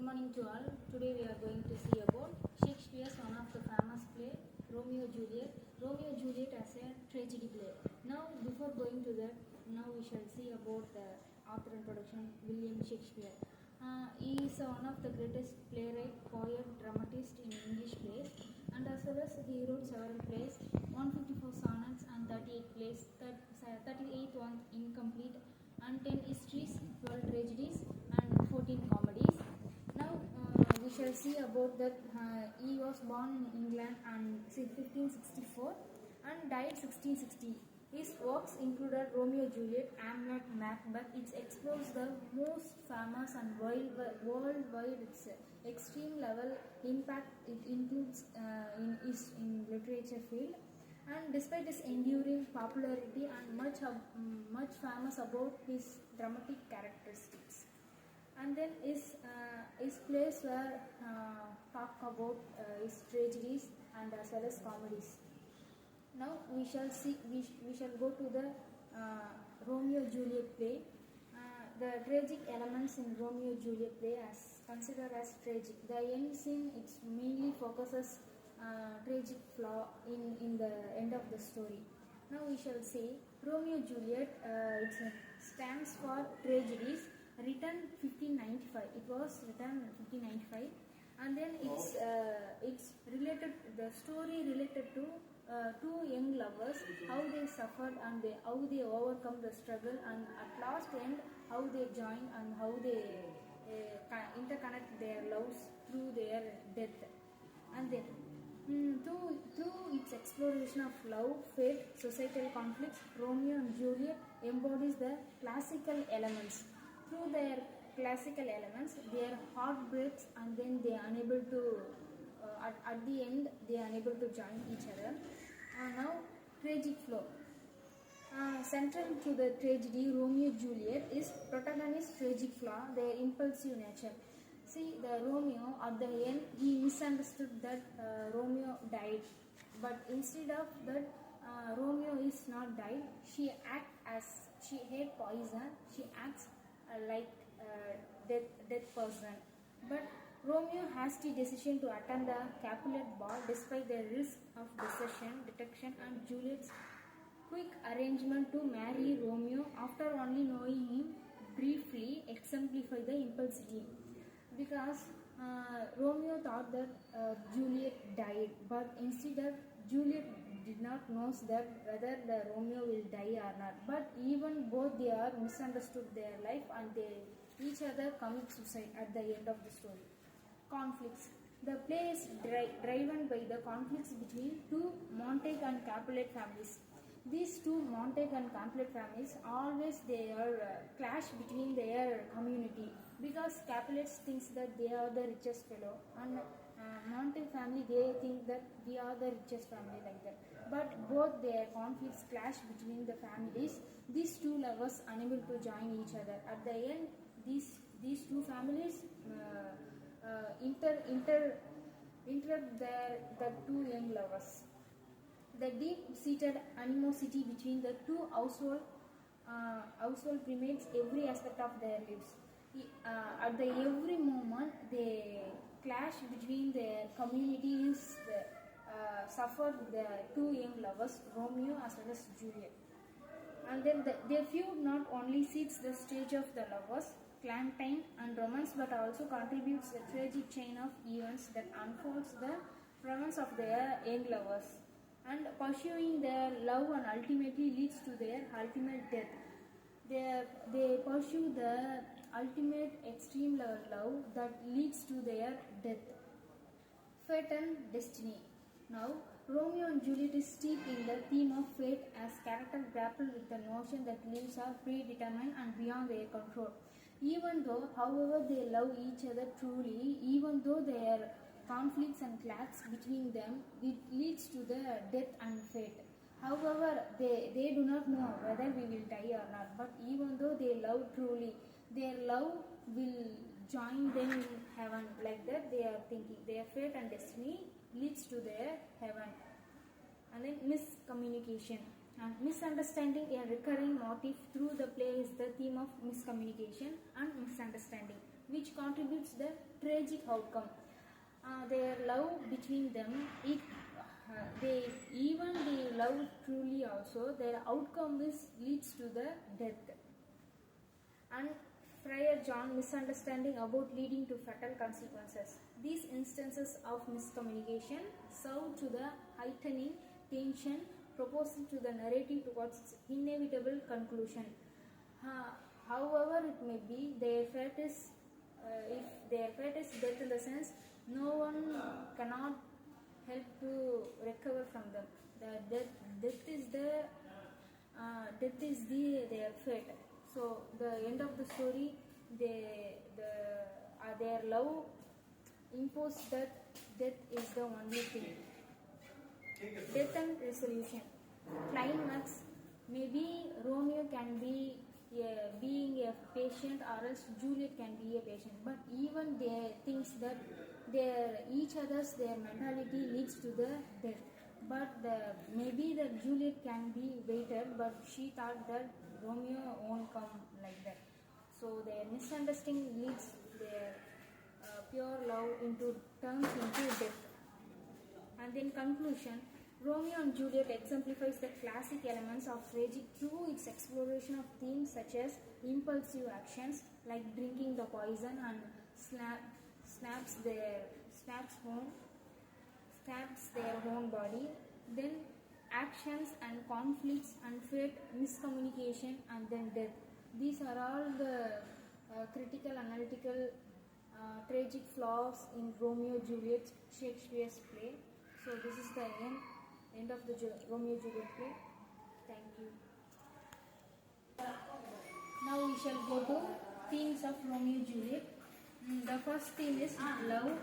morning to all. Today we are going to see about Shakespeare's one of the famous play, Romeo Juliet. Romeo Juliet as a tragedy play. Now, before going to that, now we shall see about the author and production, William Shakespeare. He is one of the greatest playwright, poet, dramatist in English plays, and as well as he wrote several plays, 154 sonnets and 38 plays, 38 ones incomplete, and 10 histories, 12 tragedies, and 14 comedies. Now we shall see about that. He was born in England and 1564 and died 1660. His works included Romeo, Juliet, Hamlet, Macbeth. It explores the most famous and worldwide its extreme level impact it includes in literature field. And despite his enduring popularity and much famous about his dramatic characteristics, and then his plays were talk about his tragedies and as well as comedies. Now we shall see. We shall go to the Romeo Juliet play. The tragic elements in Romeo Juliet play as considered as tragic. The end scene it mainly focuses tragic flaw in the end of the story. Now we shall see Romeo Juliet. It stands for tragedies. Written 1595. It was written 1595, and then it's related. The story related to two young lovers, how they suffered and how they overcome the struggle, and at last end how they join and how they interconnect their loves through their death. And then through its exploration of love, fate, societal conflicts, Romeo and Juliet embodies the classical elements. Through their classical elements, their heart breaks, and then they are unable to at the end they are unable to join each other. Now tragic flow. Central to the tragedy Romeo Juliet is protagonist's tragic flaw, their impulsive nature. See, the Romeo at the end he misunderstood that Romeo died, but instead of that Romeo is not died. She acts as she hate poison. She acts like dead person. But Romeo has the decision to attend the Capulet ball despite the risk of detection, and Juliet's quick arrangement to marry Romeo after only knowing him briefly exemplify the impulsivity. Because Romeo thought that Juliet died, but instead Juliet did not know that whether the Romeo will die or not. But even both they are misunderstood their life, and they each other commit suicide at the end of the story. Conflicts. The play is driven by the conflicts between two Montague and Capulet families. These two Montague and Capulet families always they are clash between their community, because Capulets thinks that they are the richest fellow, and Montague family they think that we are the richest family, like that. But both their conflicts clash between the families. These two lovers unable to join each other. At the end, these two families interrupt the two young lovers. The deep-seated animosity between the two household permeates every aspect of their lives. At the every moment, they clash between their communities. Suffer the two young lovers, Romeo as well as Juliet. And then their feud not only sets the stage of the lovers, clandestine and romance, but also contributes the tragic chain of events that unfolds the premise of their young lovers, and pursuing their love and ultimately leads to their ultimate death. They pursue the ultimate extreme level love that leads to their death. Fate and destiny. Now, Romeo and Juliet is steeped in the theme of fate as characters grapple with the notion that lives are predetermined and beyond their control. Even though, however, they love each other truly, even though their conflicts and clashes between them, it leads to the death and fate. However, they do not know whether we will die or not, but even though they love truly, their love will join them in heaven, like that they are thinking. Their fate and destiny leads to their heaven. And then miscommunication. And misunderstanding, a recurring motif through the play, is the theme of miscommunication and misunderstanding, which contributes the tragic outcome. Their love between them, they love truly also, their outcome leads to the death. And Friar John, misunderstanding about leading to fatal consequences. These instances of miscommunication serve to the heightening tension, proposing to the narrative towards its inevitable conclusion. However it may be, their fate is death, in the sense no one cannot help to recover from them. The death is their fate. So the end of the story, their love imposed that death is the only thing. Death and resolution. Climax. Maybe Romeo can be being a patient, or else Juliet can be a patient. But even they thinks that their mentality leads to the death. But maybe that Juliet can be waited, but she thought that Romeo won't come like that. So their misunderstanding leads their pure love turns into death. And then conclusion. Romeo and Juliet exemplifies the classic elements of tragic through its exploration of themes such as impulsive actions like drinking the poison and stabs their own body, then actions and conflicts and fate, miscommunication, and then death. These are all the critical, analytical, tragic flaws in Romeo Juliet, Shakespeare's play. So this is the end of the Romeo Juliet play. Thank you. Now we shall go to themes of Romeo Juliet. The first theme is love.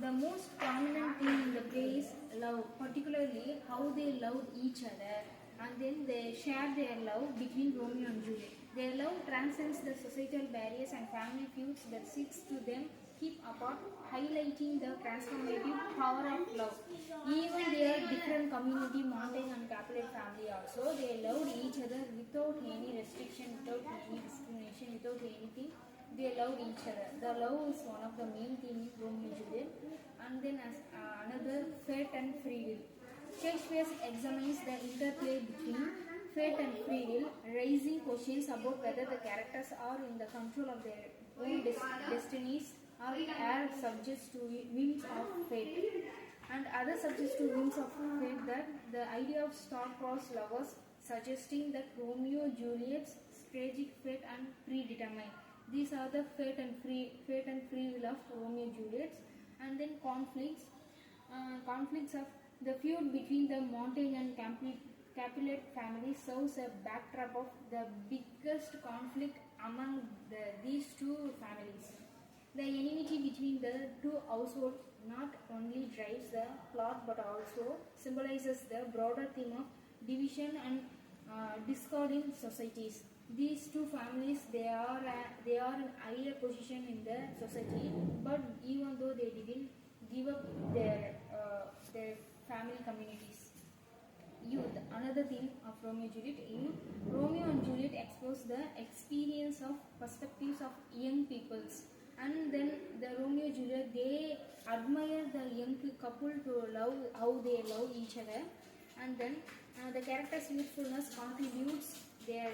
The most prominent theme in the play is love, particularly how they loved each other, and then they shared their love between Romeo and Juliet. Their love transcends the societal barriers and family feuds that seeks to them keep apart, highlighting the transformative power of love. Even their different community, Mountain and Capulet family also, they loved each other without any restriction, without any discrimination, without anything. They loved each other. The love is one of the main themes in Romeo and Juliet. And then another, fate and free will. Shakespeare examines the interplay between fate and free will, raising questions about whether the characters are in the control of their own destinies or are subject to whims of fate. And other subjects to whims of fate, that the idea of star-crossed lovers, suggesting that Romeo and Juliet's tragic fate and predetermined. These are the fate and free will of Romeo and Juliet. And then conflicts of the feud between the Mountain and Capulet families serves a backdrop of the biggest conflict among these two families. The enmity between the two households not only drives the plot but also symbolizes the broader theme of division and discord in societies. These two families, they are in higher position in the society, but even though they didn't give up their family communities. Youth, another theme of Romeo and Juliet. Youth. Romeo and Juliet explores the experience of perspectives of young peoples, and then the Romeo and Juliet, they admire the young couple to love how they love each other, and then the character's youthfulness contributes their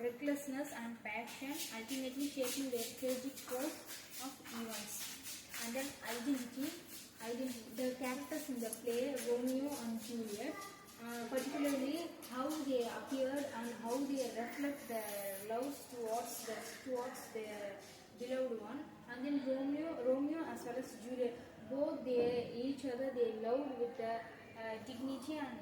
recklessness and passion, ultimately shaping their tragic course of events. And then identity. The characters in the play Romeo and Juliet, particularly how they appeared and how they reflect their love towards their beloved one. And then Romeo as well as Juliet, both each other they loved with the dignity, and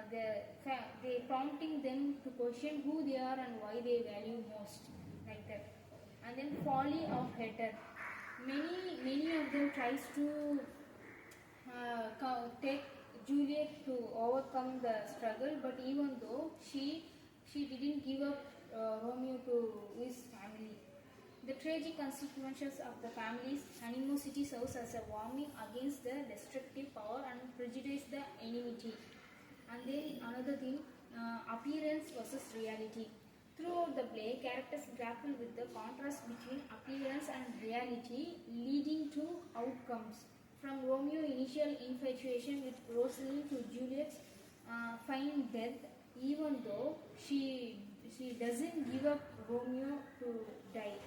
they prompting them to question who they are and why they value most, like that. And then folly of hatred. Many of them tries to take Juliet to overcome the struggle, but even though she didn't give up Romeo to his family. The tragic consequences of the family's animosity serves as a warning against the destructive power and prejudice the enmity. And then another thing, appearance versus reality. Throughout the play, characters grapple with the contrast between appearance and reality, leading to outcomes. From Romeo's initial infatuation with Rosalie to Juliet's fine death, even though she doesn't give up Romeo to die.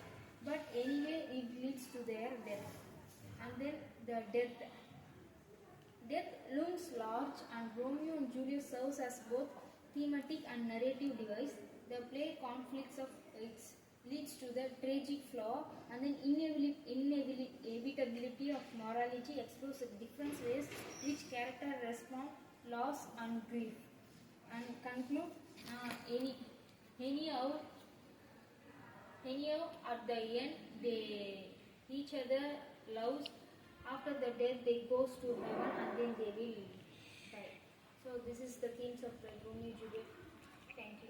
But anyway, it leads to their death. And then the death. Death looms large, and Romeo and Juliet serves as both thematic and narrative device. The play conflicts of its leads to the tragic flaw, and then inevitability of morality explores the different ways which character respond, loss and grief. And conclude, anyhow, at the end they each other loves. After the death they goes to heaven and then they will die. So this is the themes of the Romeo Juliet. Thank you.